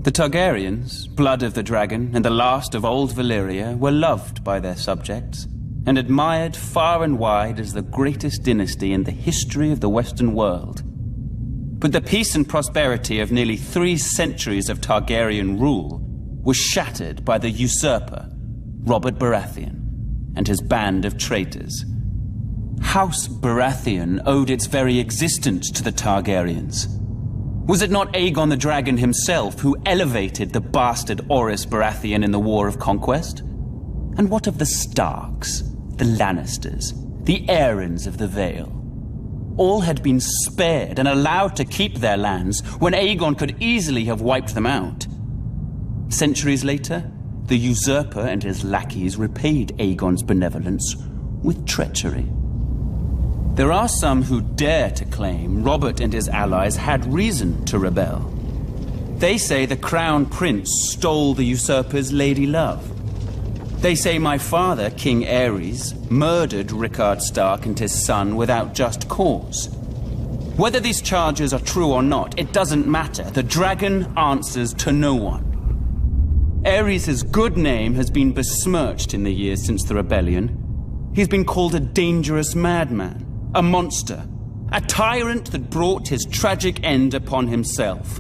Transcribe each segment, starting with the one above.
The Targaryens, blood of the dragon and the last of old Valyria, were loved by their subjects and admired far and wide as the greatest dynasty in the history of the Western world. But the peace and prosperity of nearly 3 centuries of Targaryen rule was shattered by the Usurper, Robert Baratheon, and his band of traitors. House Baratheon owed its very existence to the Targaryens. Was it not Aegon the Dragon himself who elevated the bastard Orys Baratheon in the War of Conquest? And what of the Starks, the Lannisters, the Aarons of the Vale? All had been spared and allowed to keep their lands when Aegon could easily have wiped them out. Centuries later, the Usurper and his lackeys repaid Aegon's benevolence with treachery. There are some who dare to claim Robert and his allies had reason to rebel. They say the Crown Prince stole the Usurper's lady love. They say my father, King Aerys, murdered Rickard Stark and his son without just cause. Whether these charges are true or not, it doesn't matter. The dragon answers to no one. Aerys' good name has been besmirched in the years since the rebellion. He's been called a dangerous madman, a monster, a tyrant that brought his tragic end upon himself.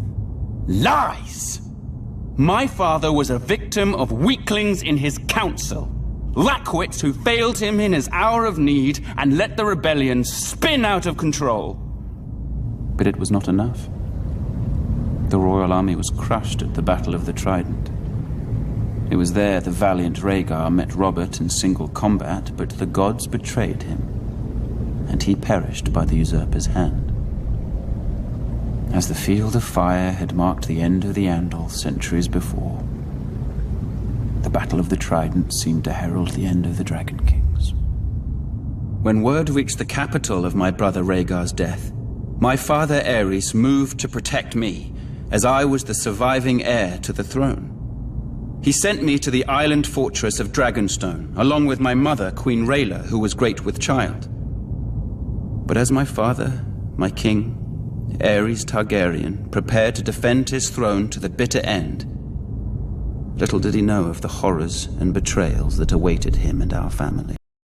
Lies! My father was a victim of weaklings in his council, lackwits who failed him in his hour of need and let the rebellion spin out of control. But it was not enough. The royal army was crushed at the Battle of the Trident. It was there the valiant Rhaegar met Robert in single combat, but the gods betrayed him, and he perished by the Usurper's hand. As the Field of Fire had marked the end of the Andal centuries before, the Battle of the Trident seemed to herald the end of the Dragon Kings. When word reached the capital of my brother Rhaegar's death, my father Aerys moved to protect me, as I was the surviving heir to the throne. He sent me to the island fortress of Dragonstone, along with my mother, Queen Rhaela, who was great with child. But as my father, my king, Aerys Targaryen, prepared to defend his throne to the bitter end, little did he know of the horrors and betrayals that awaited him and our family.